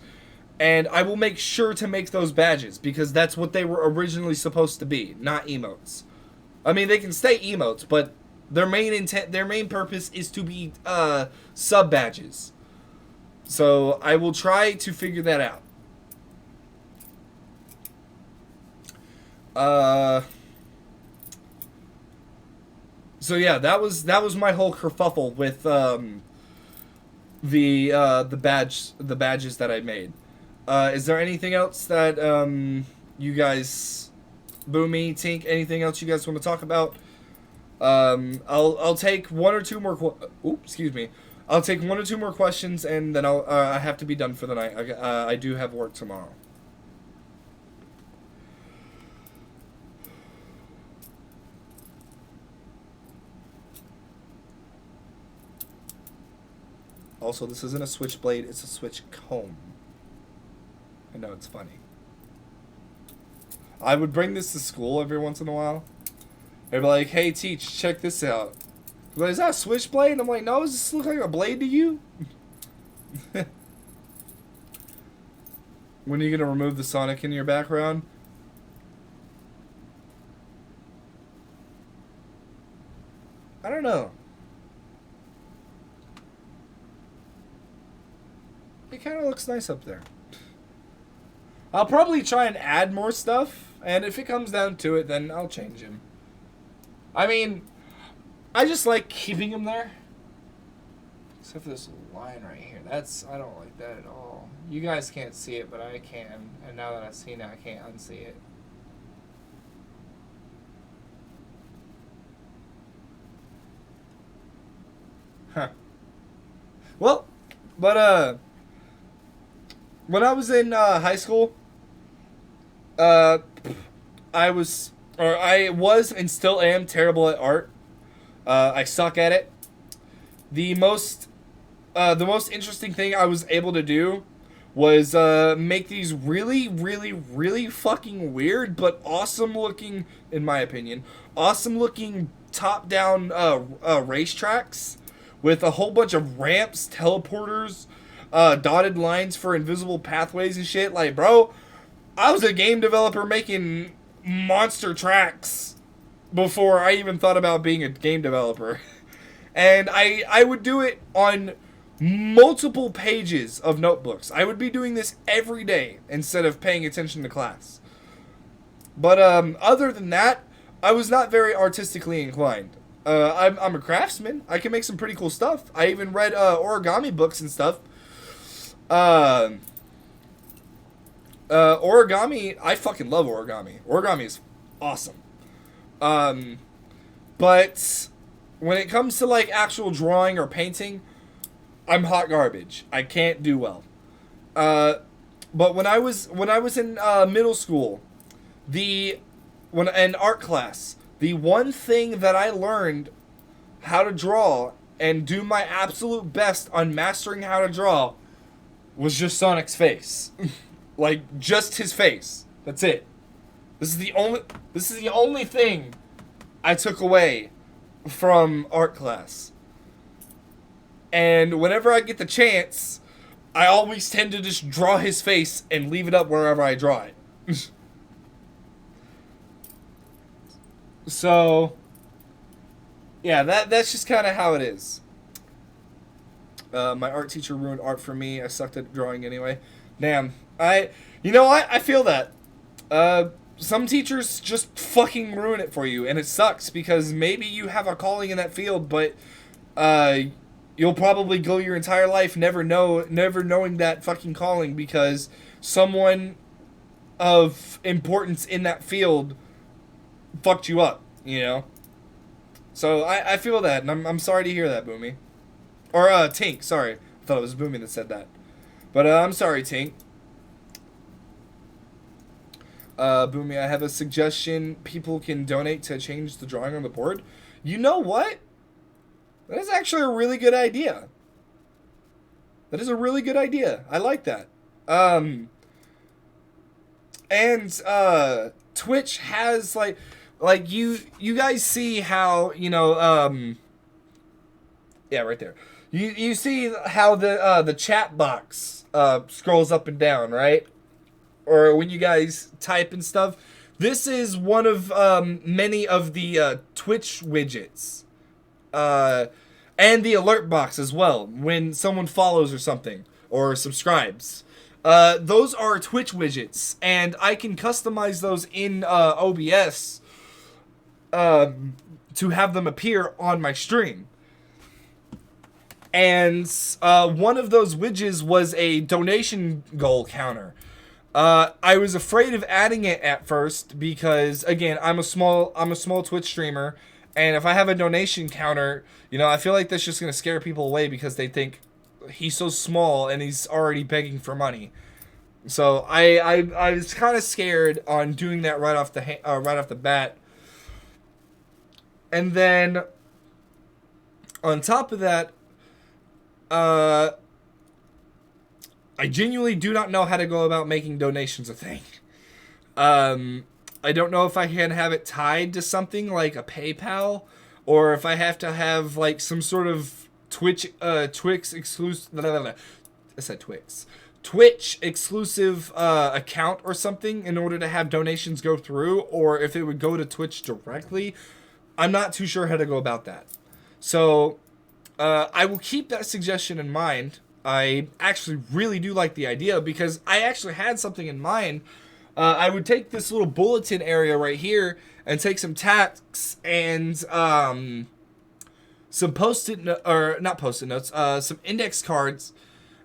and I will make sure to make those badges because that's what they were originally supposed to be, not emotes. I mean, they can stay emotes, but their main purpose is to be sub badges. So I will try to figure that out. So yeah, that was my whole kerfuffle with the badges that I made. Is there anything else that you guys, Boomy, Tink, anything else you guys want to talk about? I'll take one or two more. I'll take one or two more questions, and then I have to be done for the night. I do have work tomorrow. Also, this isn't a switchblade, it's a switch comb. I know, it's funny. I would bring this to school every once in a while. They'd be like, hey, teach, check this out. Like, is that a switchblade? And I'm like, no, does this look like a blade to you? When are you going to remove the Sonic in your background? don't know. It kind of looks nice up there. I'll probably try and add more stuff, and if it comes down to it, then I'll change him. I mean, I just like keeping him there. Except for this line right here. I don't like that at all. You guys can't see it, but I can. And now that I've seen it, I can't unsee it. Huh. Well, but, when I was in, high school, I was and still am terrible at art. I suck at it. The most interesting thing I was able to do was make these really, really, really fucking weird but awesome looking, in my opinion, awesome looking top-down racetracks with a whole bunch of ramps, teleporters, dotted lines for invisible pathways and shit. Like, bro, I was a game developer making monster tracks before I even thought about being a game developer. And I would do it on multiple pages of notebooks. I would be doing this every day instead of paying attention to class. But other than that, I was not very artistically inclined. I'm a craftsman. I can make some pretty cool stuff. I even read origami books and stuff. Origami, I fucking love origami. Origami is awesome. But when it comes to like actual drawing or painting, I'm hot garbage. I can't do well. But when I was in middle school, in art class, the one thing that I learned how to draw and do my absolute best on mastering how to draw was just Sonic's face. Like, just his face. That's it. This is the only thing I took away from art class. And whenever I get the chance, I always tend to just draw his face and leave it up wherever I draw it. So, yeah, that's just kind of how it is. My art teacher ruined art for me. I sucked at drawing anyway. Damn. I feel that. Some teachers just fucking ruin it for you, and it sucks because maybe you have a calling in that field, but you'll probably go your entire life never knowing that fucking calling because someone of importance in that field fucked you up, you know? So I feel that, and I'm sorry to hear that, Boomy. Or, Tink, sorry. I thought it was Boomy that said that. But, I'm sorry, Tink. Boomy, I have a suggestion. People can donate to change the drawing on the board. You know what? That is actually a really good idea. That is a really good idea. I like that. And Twitch has, like you guys see how, yeah, right there. You see how the chat box scrolls up and down, right? Or when you guys type and stuff. This is one of many of the Twitch widgets. And the alert box as well, when someone follows or something, or subscribes. Those are Twitch widgets, and I can customize those in OBS to have them appear on my stream. And one of those widgets was a donation goal counter. I was afraid of adding it at first because, again, I'm a small Twitch streamer, and if I have a donation counter, I feel like that's just gonna scare people away because they think he's so small and he's already begging for money. So I was kind of scared on doing that right off the bat. And then on top of that, I genuinely do not know how to go about making donations a thing. I don't know if I can have it tied to something like a PayPal, or if I have to have like some sort of Twitch exclusive. I said Twix. Twitch exclusive account or something in order to have donations go through, or if it would go to Twitch directly. I'm not too sure how to go about that. So I will keep that suggestion in mind. I actually really do like the idea because I actually had something in mind. I would take this little bulletin area right here and take some tacks and some or not post-it notes, some index cards,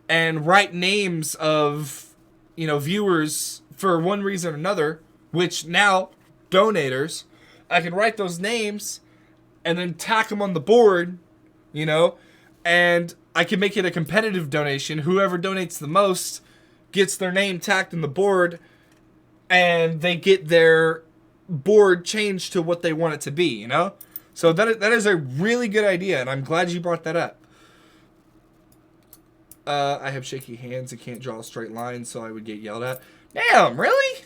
and write names of, you know, viewers for one reason or another, which now donators, I can write those names and then tack them on the board, you know, and I can make it a competitive donation. Whoever donates the most gets their name tacked in the board, and they get their board changed to what they want it to be, you know? So that is a really good idea, and I'm glad you brought that up. I have shaky hands and can't draw a straight line, so I would get yelled at. Damn, really?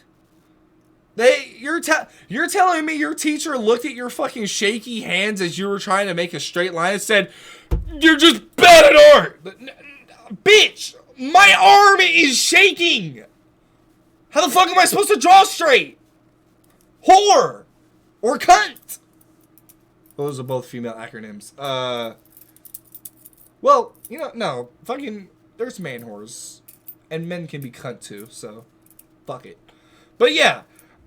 You're telling me your teacher looked at your fucking shaky hands as you were trying to make a straight line and said, "You're just bad at art." Bitch, my arm is shaking. How the fuck am I supposed to draw straight? Whore or cunt. Those are both female acronyms. Well, you know, no, fucking, there's man whores, and men can be cunt too. So, fuck it. But yeah,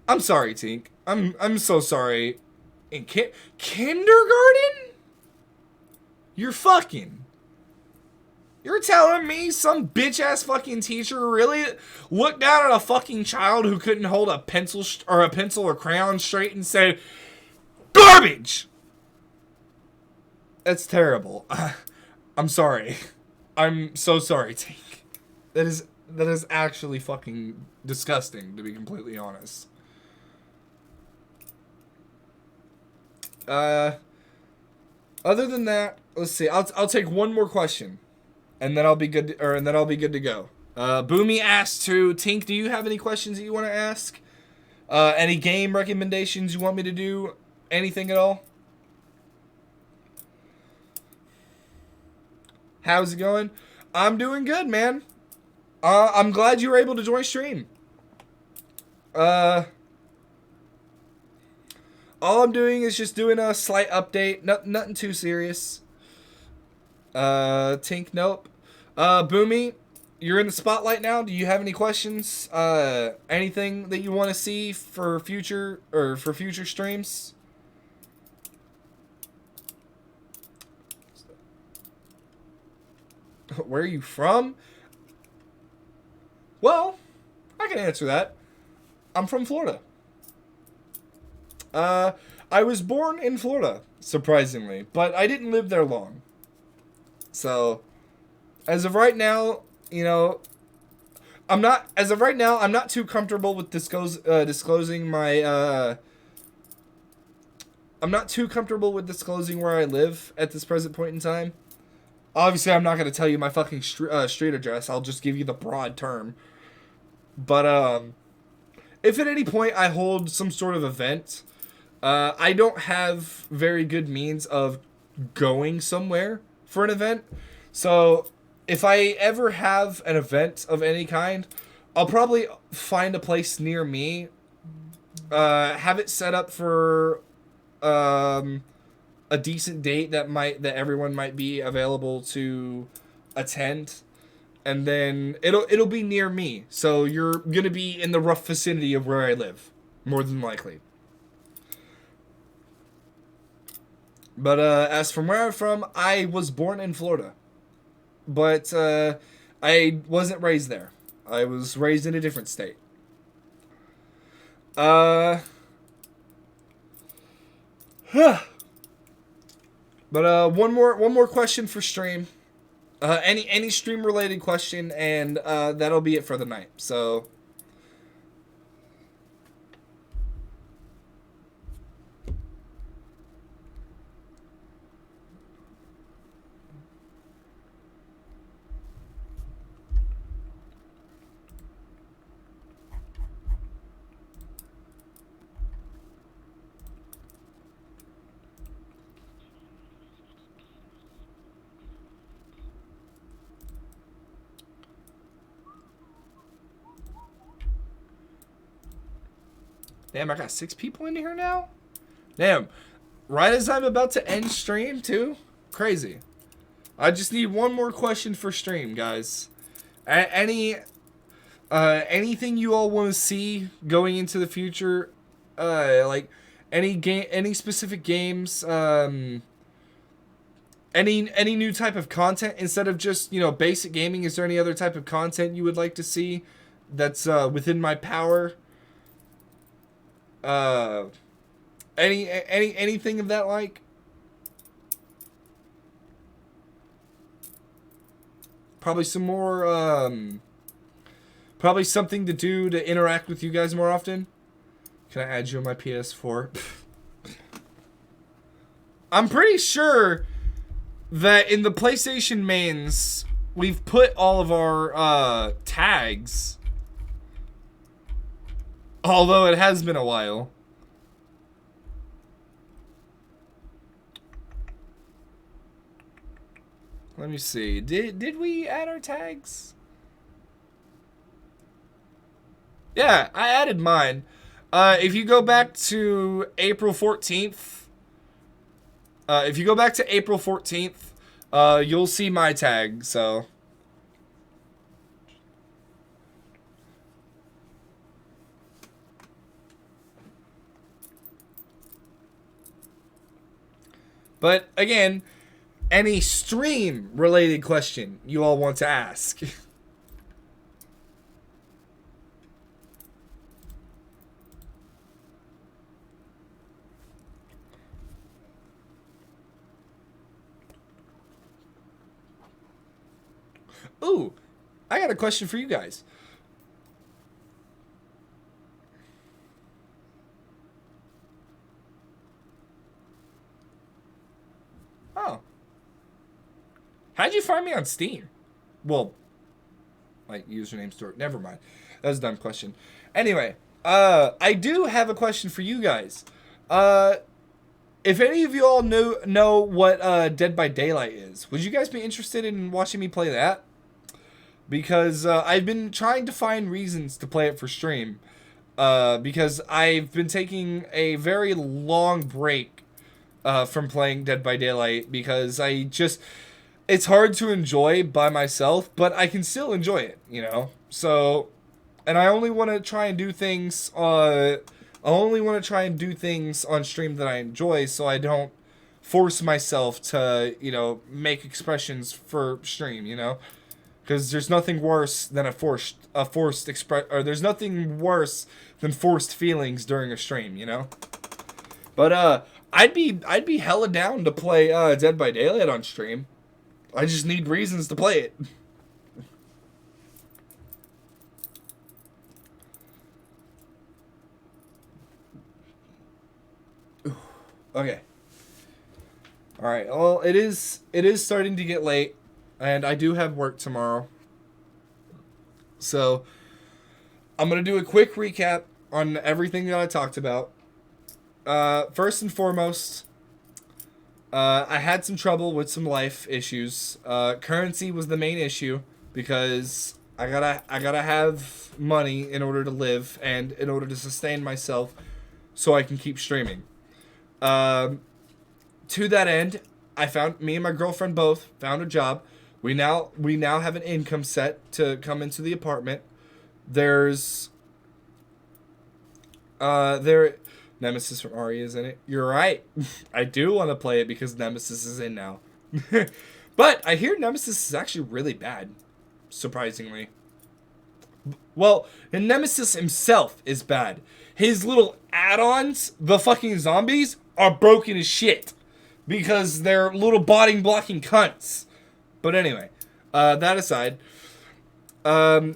I'm sorry, Tink. I'm so sorry. In kindergarten? You're telling me some bitch-ass fucking teacher really looked down at a fucking child who couldn't hold a pencil or crayon straight and said, "Garbage!" That's terrible. I'm sorry. I'm so sorry, Tink. That is actually fucking disgusting, to be completely honest. Other than that, let's see. I'll take one more question, and then I'll be good. And then I'll be good to go. Boomy asked to Tink, do you have any questions that you want to ask? Any game recommendations you want me to do? Anything at all? How's it going? I'm doing good, man. I'm glad you were able to join stream. All I'm doing is just doing a slight update. Nothing too serious. Tink, nope. Boomy, you're in the spotlight now. Do you have any questions? Anything that you want to see for future streams? Where are you from? Well, I can answer that. I'm from Florida. I was born in Florida, surprisingly, but I didn't live there long. So, as of right now, you know, I'm not too comfortable with disclosing my, I'm not too comfortable with disclosing where I live at this present point in time. Obviously, I'm not going to tell you my fucking street address. I'll just give you the broad term. But, if at any point I hold some sort of event, I don't have very good means of going somewhere for an event. So, if I ever have an event of any kind, I'll probably find a place near me, have it set up for, a decent date that everyone might be available to attend, and then it'll be near me. So you're gonna be in the rough vicinity of where I live, more than likely. But as from where I'm from, I was born in Florida, but I wasn't raised there. I was raised in a different state. But one more question for stream. Any stream related question, and that'll be it for the night. So, damn, I got 6 people in here now? Damn. Right as I'm about to end stream, too? Crazy. I just need one more question for stream, guys. Anything you all want to see going into the future? Like any specific games? Any new type of content instead of just basic gaming? Is there any other type of content you would like to see that's within my power? Anything of that like? Probably some more, probably something to do to interact with you guys more often. Can I add you on my PS4? I'm pretty sure that in the PlayStation mains, we've put all of our, tags. Although it has been a while. Let me see. Did we add our tags? Yeah, I added mine. If you go back to April 14th, you'll see my tag, so. But again, any stream related question you all want to ask. Ooh, I got a question for you guys. Oh. How'd you find me on Steam? Well, like username store. Never mind. That was a dumb question. Anyway, I do have a question for you guys. If any of you all know what Dead by Daylight is, would you guys be interested in watching me play that? Because I've been trying to find reasons to play it for stream. Because I've been taking a very long break from playing Dead by Daylight because it's hard to enjoy by myself, but I can still enjoy it, So, and I only want to try and do things on stream that I enjoy, so I don't force myself to, make expressions for stream, Because there's nothing worse than there's nothing worse than forced feelings during a stream, But I'd be hella down to play Dead by Daylight on stream. I just need reasons to play it. Okay. All right. Well, it is starting to get late, and I do have work tomorrow. So, I'm going to do a quick recap on everything that I talked about. First and foremost, I had some trouble with some life issues. Currency was the main issue because I gotta have money in order to live and in order to sustain myself so I can keep streaming. To that end, me and my girlfriend both found a job. We now have an income set to come into the apartment. There's Nemesis from Ari is in it. You're right. I do want to play it because Nemesis is in now. But I hear Nemesis is actually really bad, surprisingly. Well, and Nemesis himself is bad. His little add-ons, the fucking zombies, are broken as shit. Because they're little body blocking cunts. But anyway, that aside, me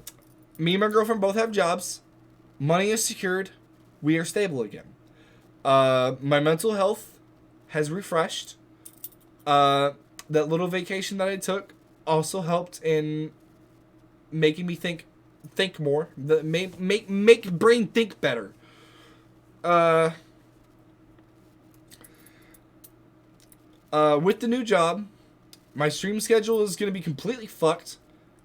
and my girlfriend both have jobs. Money is secured. We are stable again. My mental health has refreshed. That little vacation that I took also helped in making me think more. Make brain think better. With the new job, my stream schedule is going to be completely fucked.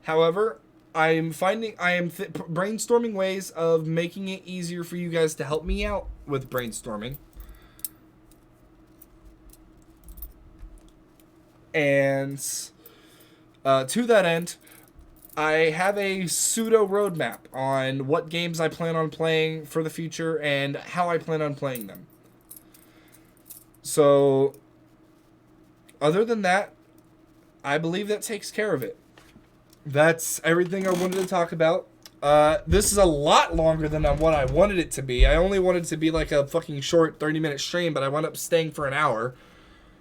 However, I am brainstorming ways of making it easier for you guys to help me out with brainstorming. And to that end, I have a pseudo roadmap on what games I plan on playing for the future and how I plan on playing them. So, other than that, I believe that takes care of it. That's everything I wanted to talk about. This is a lot longer than what I wanted it to be. I only wanted it to be like a fucking short 30-minute stream, but I wound up staying for an hour.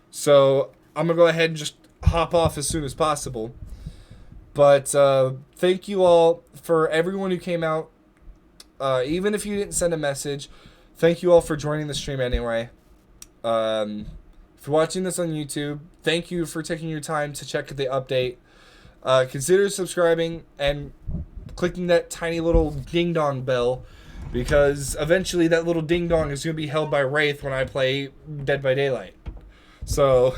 So, I'm going to go ahead and just hop off as soon as possible. But thank you all for everyone who came out. Even if you didn't send a message, thank you all for joining the stream anyway. If you're watching this on YouTube, thank you for taking your time to check the update. Consider subscribing and clicking that tiny little ding-dong bell, because eventually that little ding-dong is going to be held by Wraith when I play Dead by Daylight. So,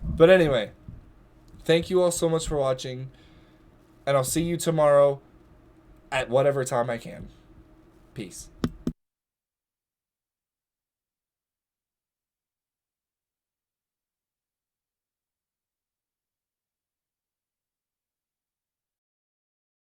but anyway, thank you all so much for watching. And I'll see you tomorrow at whatever time I can. Peace.